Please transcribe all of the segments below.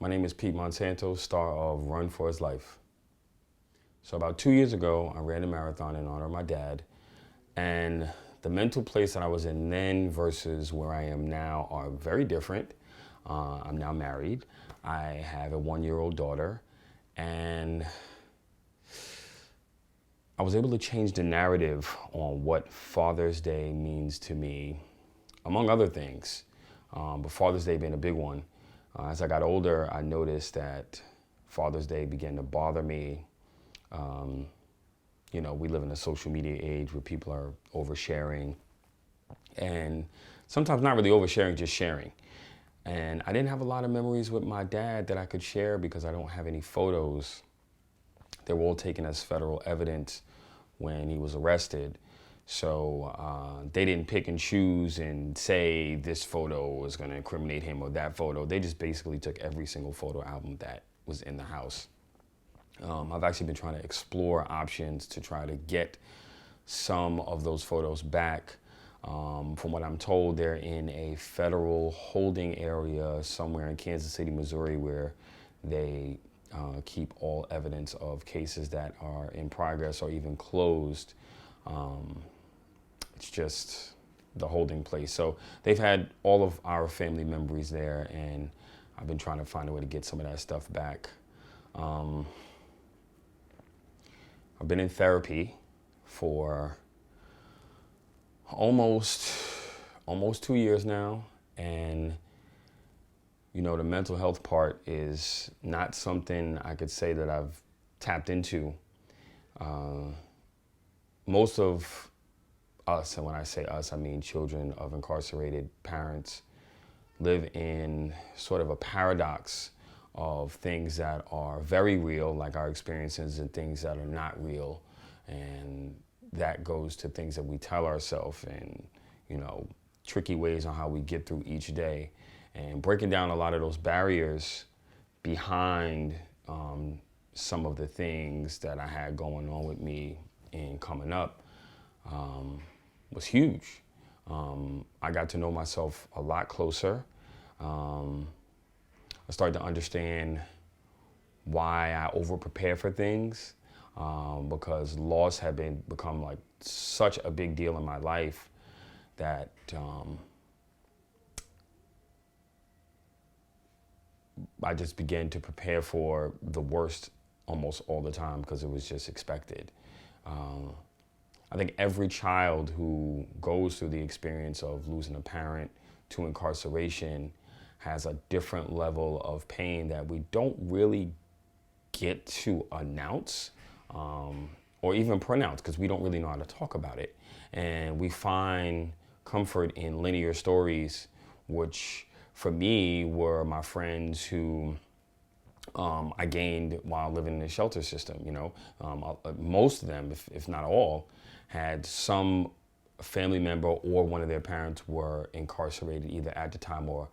My name is Pete Monsanto, star of Run for His Life. So about 2 years ago, I ran a marathon in honor of my dad, and the mental place that I was in then versus where I am now are very different. I'm now married. I have a 1-year-old daughter, and I was able to change the narrative on what Father's Day means to me, among other things, but Father's Day being a big one. As I got older, I noticed that Father's Day began to bother me. We live in a social media age where people are oversharing, and sometimes not really oversharing, just sharing. And I didn't have a lot of memories with my dad that I could share because I don't have any photos. They were all taken as federal evidence when he was arrested. So they didn't pick and choose and say this photo was going to incriminate him or that photo. They just basically took every single photo album that was in the house. I've actually been trying to explore options to try to get some of those photos back. From what I'm told, they're in a federal holding area somewhere in Kansas City, Missouri, where they keep all evidence of cases that are in progress or even closed. It's just the holding place. So they've had all of our family members there, and I've been trying to find a way to get some of that stuff back. I've been in therapy for almost 2 years now, and the mental health part is not something I could say that I've tapped into. Most of us, and when I say us, I mean children of incarcerated parents, live in sort of a paradox of things that are very real, like our experiences, and things that are not real. And that goes to things that we tell ourselves and, tricky ways on how we get through each day. And breaking down a lot of those barriers behind some of the things that I had going on with me and coming up was huge. I got to know myself a lot closer. I started to understand why I over-prepare for things, because loss had become like such a big deal in my life that I just began to prepare for the worst almost all the time because it was just expected. I think every child who goes through the experience of losing a parent to incarceration has a different level of pain that we don't really get to announce or even pronounce because we don't really know how to talk about it. And we find comfort in linear stories, which for me were my friends who I gained while living in the shelter system. Most of them, if not all, had some family member or one of their parents were incarcerated either at the time or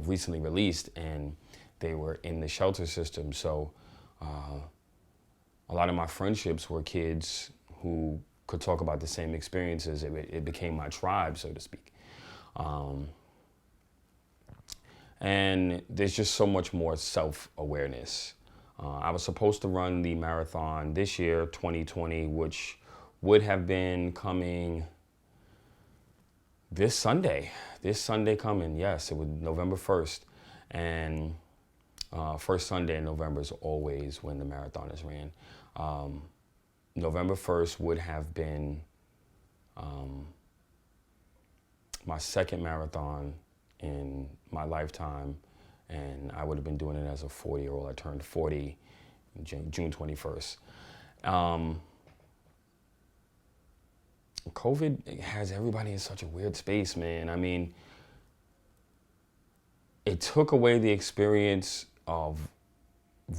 recently released, and they were in the shelter system. So a lot of my friendships were kids who could talk about the same experiences. It became my tribe, so to speak. And there's just so much more self-awareness. I was supposed to run the marathon this year, 2020, which would have been coming this Sunday coming. Yes, it was November 1st. And first Sunday in November is always when the marathon is ran. November 1st would have been my second marathon in my lifetime, and I would have been doing it as a 40-year-old. I turned 40 June 21st. COVID has everybody in such a weird space, man. I mean, it took away the experience of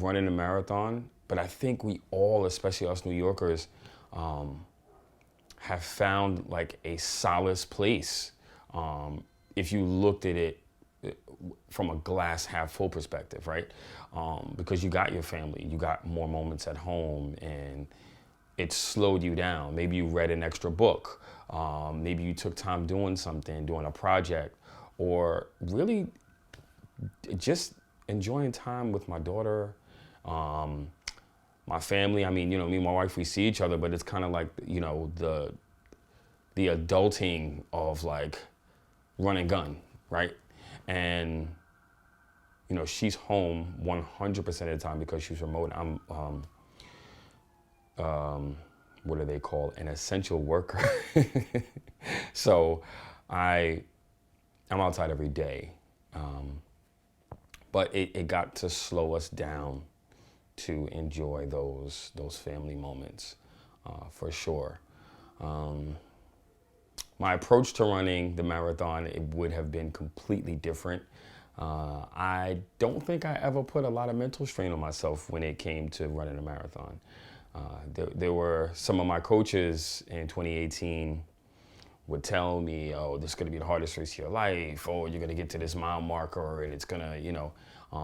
running a marathon, but I think we all, especially us New Yorkers, have found like a solace place. If you looked at it from a glass half full perspective, right? Because you got your family, you got more moments at home, and it slowed you down. Maybe you read an extra book. Maybe you took time doing something, doing a project, or really just enjoying time with my daughter, my family. I mean, me and my wife, we see each other, but it's kind of like, the adulting of like run and gun, right? And, she's home 100% of the time because she's remote. I'm, what do they call, an essential worker. So I'm outside every day. But it got to slow us down to enjoy those family moments, for sure. My approach to running the marathon, it would have been completely different. I don't think I ever put a lot of mental strain on myself when it came to running a marathon. There were some of my coaches in 2018 would tell me, oh, this is going to be the hardest race of your life. Oh, you're going to get to this mile marker and it's going to,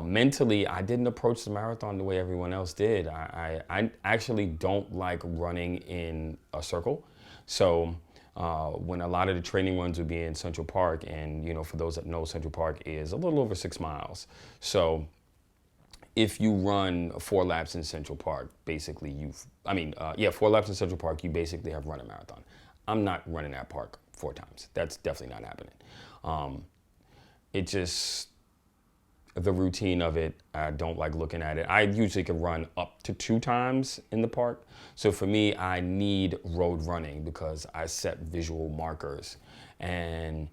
mentally, I didn't approach the marathon the way everyone else did. I actually don't like running in a circle. So when a lot of the training runs would be in Central Park, and, for those that know, Central Park is a little over 6 miles. So if you run 4 laps in Central Park, basically 4 laps in Central Park, you basically have run a marathon. I'm not running that park 4 times. That's definitely not happening. It just, the routine of it, I don't like looking at it. I usually can run up to 2 times in the park. So for me, I need road running because I set visual markers. And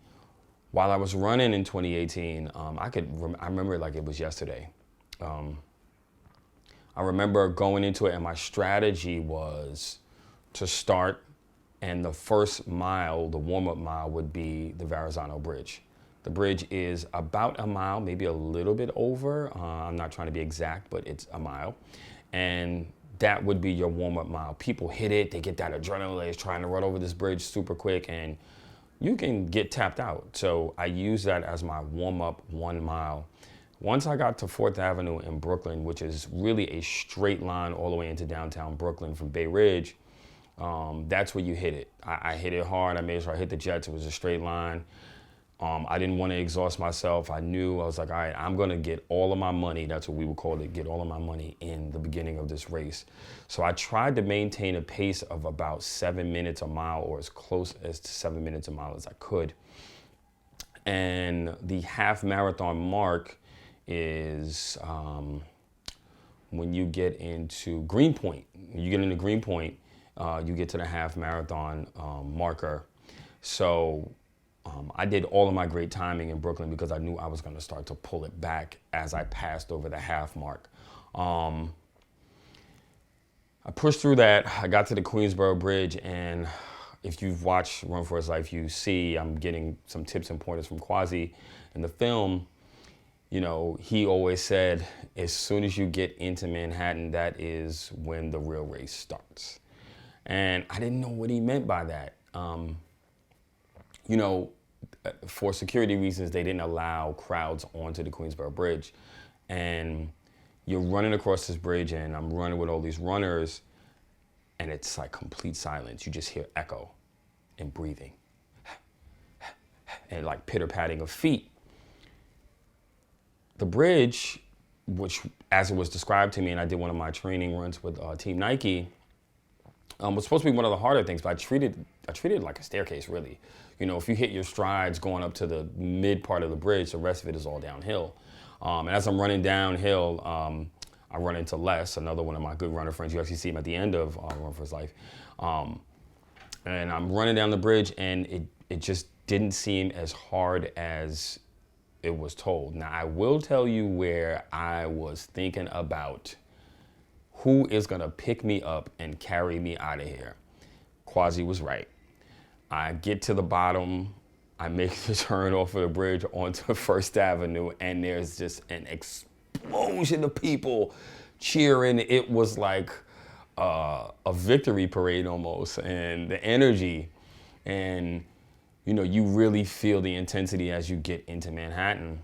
while I was running in 2018, I remember it like it was yesterday. I remember going into it and my strategy was to start, and the first mile, the warm-up mile, would be the Verrazano Bridge. The bridge is about a mile, maybe a little bit over. I'm not trying to be exact, but it's a mile. And that would be your warm-up mile. People hit it, they get that adrenaline, they're trying to run over this bridge super quick, and you can get tapped out. So I use that as my warm-up 1 mile. Once I got to 4th Avenue in Brooklyn, which is really a straight line all the way into downtown Brooklyn from Bay Ridge, that's where you hit it. I hit it hard. I made sure I hit the jets. It was a straight line. I didn't want to exhaust myself. I was like, all right, I'm going to get all of my money. That's what we would call it, get all of my money in the beginning of this race. So I tried to maintain a pace of about 7 minutes a mile, or as close as to 7 minutes a mile as I could. And the half marathon mark is when you get into Greenpoint. When you get into Greenpoint, you get to the half marathon marker. So I did all of my great timing in Brooklyn because I knew I was going to start to pull it back as I passed over the half mark. I pushed through that. I got to the Queensboro Bridge, and if you've watched Run for His Life, you see I'm getting some tips and pointers from Quasi in the film. He always said, as soon as you get into Manhattan, that is when the real race starts. And I didn't know what he meant by that. For security reasons, they didn't allow crowds onto the Queensboro Bridge. And you're running across this bridge, and I'm running with all these runners, and it's like complete silence. You just hear echo and breathing and like pitter-patting of feet. The bridge, which as it was described to me, and I did one of my training runs with Team Nike, was supposed to be one of the harder things, but I treated it like a staircase, really. If you hit your strides going up to the mid part of the bridge, the rest of it is all downhill. And as I'm running downhill, I run into Les, another one of my good runner friends. You actually see him at the end of Run for His Life. And I'm running down the bridge, and it just didn't seem as hard as it was told. Now, I will tell you where I was thinking about who is going to pick me up and carry me out of here. Quasi was right. I get to the bottom, I make the turn off of the bridge onto 1st Avenue, and there's just an explosion of people cheering. It was like a victory parade almost, and the energy, and you really feel the intensity as you get into Manhattan,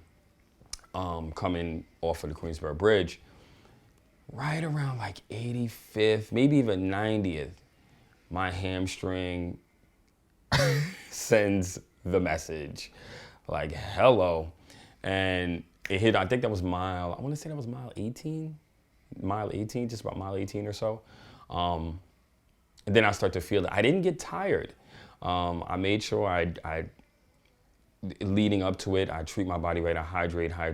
coming off of the Queensboro Bridge. Right around like 85th, maybe even 90th, my hamstring sends the message like, hello. And it hit, I think that was I want to say that was mile 18, just about mile 18 or so. And then I start to feel it. I didn't get tired. I made sure I leading up to it, I treat my body right. I hydrate. I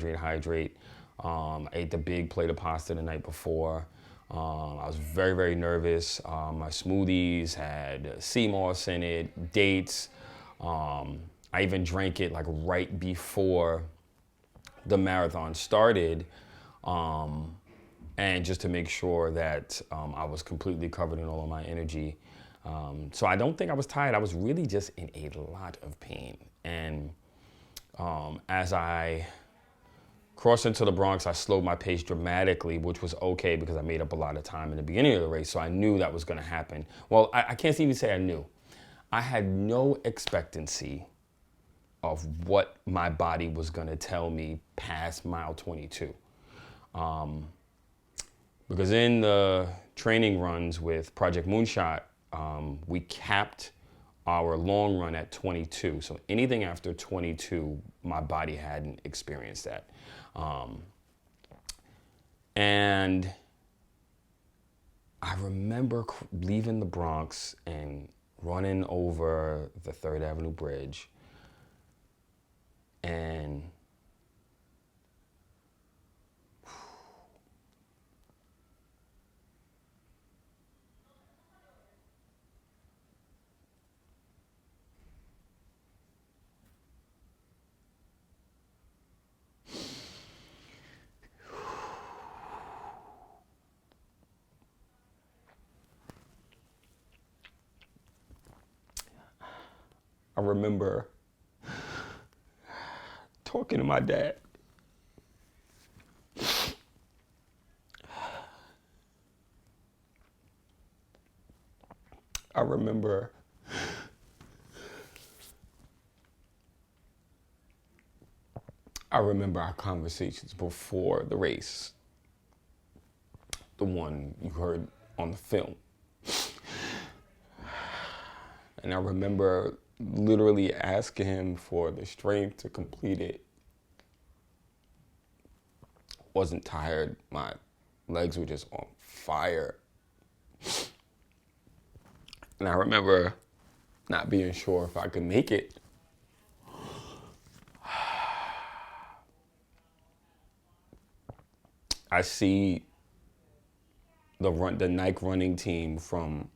ate the big plate of pasta the night before. I was very, very nervous. My smoothies had sea moss in it, dates. I even drank it like right before the marathon started. And just to make sure that I was completely covered in all of my energy. So I don't think I was tired. I was really just in a lot of pain. And as I crossed into the Bronx, I slowed my pace dramatically, which was okay because I made up a lot of time in the beginning of the race. So I knew that was going to happen. Well, I can't even say I knew. I had no expectancy of what my body was going to tell me past mile 22. Because in the training runs with Project Moonshot, we capped our long run at 22. So anything after 22, my body hadn't experienced that. And I remember leaving the Bronx and running over the 3rd Avenue Bridge. And I remember talking to my dad. I remember our conversations before the race, the one you heard on the film. And I remember literally asking him for the strength to complete it. Wasn't tired. My legs were just on fire. And I remember not being sure if I could make it. I see the Nike running team from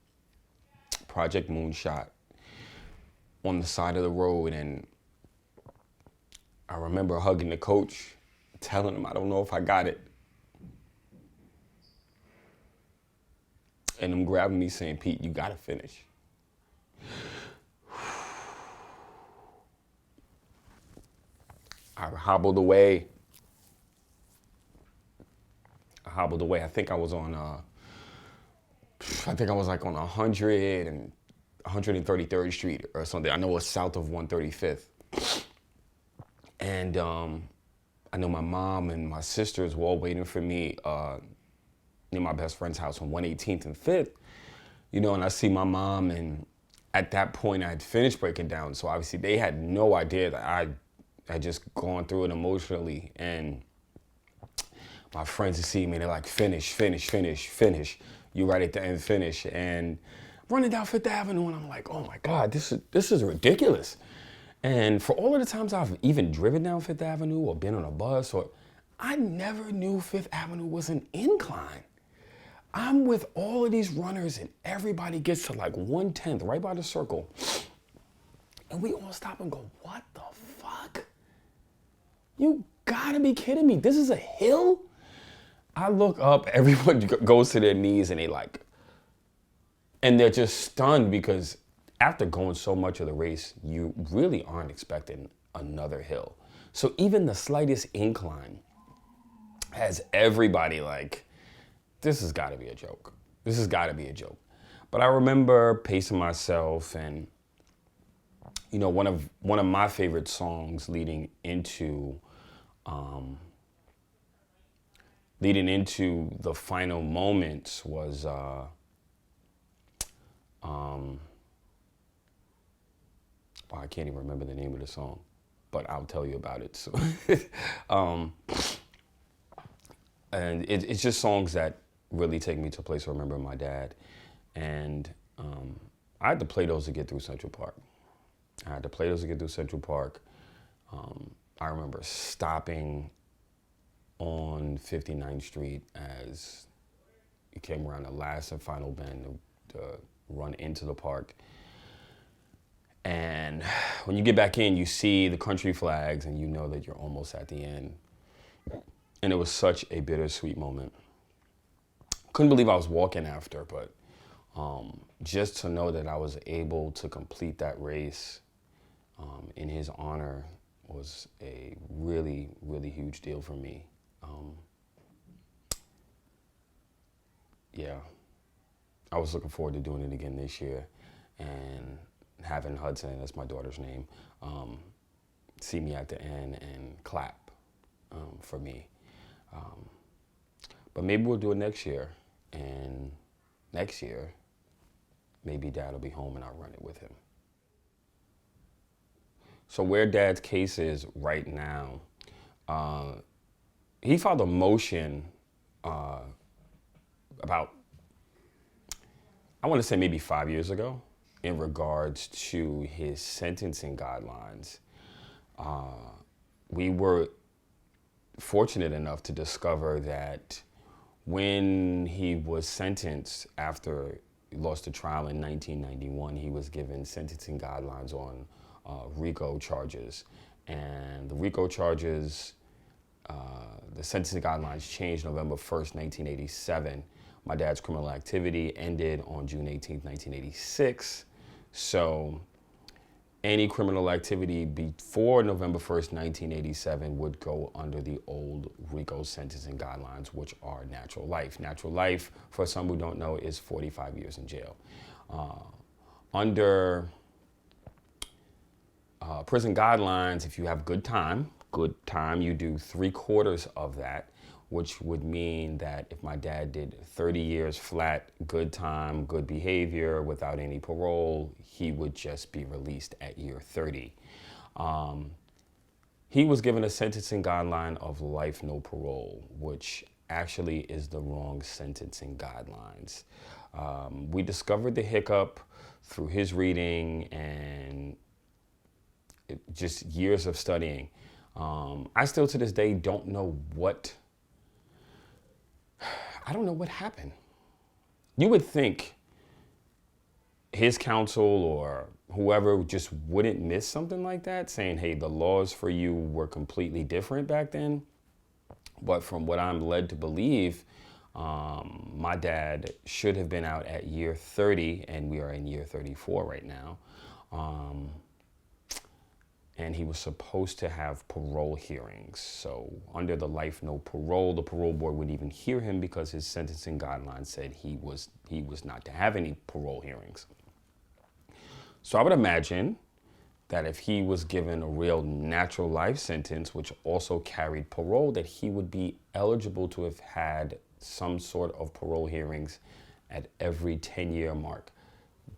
Project Moonshot on the side of the road, and I remember hugging the coach, telling him I don't know if I got it. And him grabbing me saying, "Pete, you gotta finish." I hobbled away. I think I was like on 100 and 133rd Street or something. I know it was south of 135th. And I know my mom and my sisters were all waiting for me near my best friend's house on 118th and 5th. You know, and I see my mom, and at that point I had finished breaking down. So obviously they had no idea that I had just gone through it emotionally. And my friends would see me, they're like, finish. You right at the end, finish. And running down Fifth Avenue, and I'm like, oh my God, this is ridiculous. And for all of the times I've even driven down Fifth Avenue or been on a bus, I never knew Fifth Avenue was an incline. I'm with all of these runners, and everybody gets to like 1/10 right by the circle. And we all stop and go, what the fuck? You gotta be kidding me. This is a hill? I look up, everyone goes to their knees, and and they're just stunned, because after going so much of the race, you really aren't expecting another hill. So even the slightest incline has everybody like, this has got to be a joke. This has got to be a joke. But I remember pacing myself, and you know, one of my favorite songs leading into the final moments was I can't even remember the name of the song, but I'll tell you about it. So, and it's just songs that really take me to a place where I remember my dad. And I had to play those to get through Central Park. I remember stopping on 59th Street as it came around the last and final bend to run into the park. And when you get back in, you see the country flags and you know that you're almost at the end. And it was such a bittersweet moment. Couldn't believe I was walking after, but just to know that I was able to complete that race in his honor was a really, really huge deal for me. Yeah, I was looking forward to doing it again this year, and having Hudson, that's my daughter's name, see me at the end and clap for me. But maybe we'll do it next year, and next year, maybe Dad will be home and I'll run it with him. So where Dad's case is right now, he filed a motion about, I want to say maybe 5 years ago, in regards to his sentencing guidelines. We were fortunate enough to discover that when he was sentenced after he lost the trial in 1991, he was given sentencing guidelines on RICO charges. And the RICO charges, the sentencing guidelines changed November 1st, 1987. My dad's criminal activity ended on June 18th, 1986. So any criminal activity before November 1st, 1987 would go under the old RICO sentencing guidelines, which are natural life. Natural life, for some who don't know, is 45 years in jail. Under prison guidelines, if you have good time, you do 3/4 of that, which would mean that if my dad did 30 years flat, good time, good behavior, without any parole, he would just be released at year 30. He was given a sentencing guideline of life, no parole, which actually is the wrong sentencing guidelines. We discovered the hiccup through his reading and just years of studying. I still to this day don't know what happened. You would think his counsel or whoever just wouldn't miss something like that, saying, hey, the laws for you were completely different back then. But from what I'm led to believe, my dad should have been out at year 30, and we are in year 34 right now. And he was supposed to have parole hearings. So under the life no parole, the parole board wouldn't even hear him because his sentencing guidelines said he was not to have any parole hearings. So I would imagine that if he was given a real natural life sentence, which also carried parole, that he would be eligible to have had some sort of parole hearings at every 10-year mark.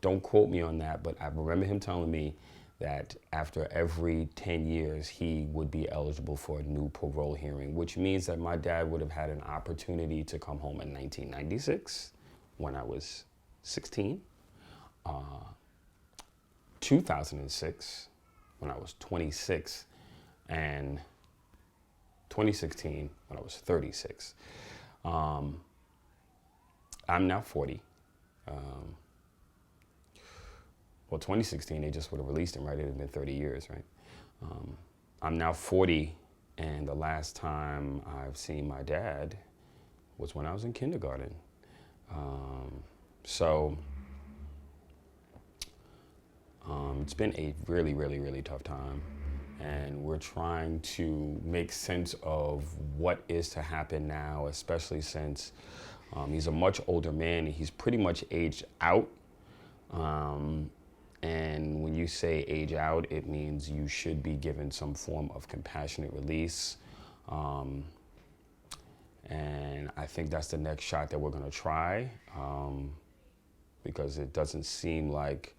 Don't quote me on that, but I remember him telling me that after every 10 years, he would be eligible for a new parole hearing, which means that my dad would have had an opportunity to come home in 1996 when I was 16, 2006 when I was 26, and 2016 when I was 36. I'm now 40. Well, 2016, they just would have released him, right? It would have been 30 years, right? I'm now 40, and the last time I've seen my dad was when I was in kindergarten. It's been a really, really, really tough time, and we're trying to make sense of what is to happen now, especially since he's a much older man and he's pretty much aged out. And when you say age out, it means you should be given some form of compassionate release. And I think that's the next shot that we're going to try, because it doesn't seem like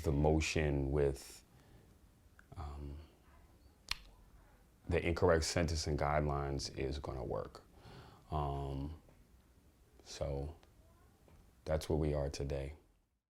the motion with the incorrect sentencing guidelines is going to work. So that's where we are today.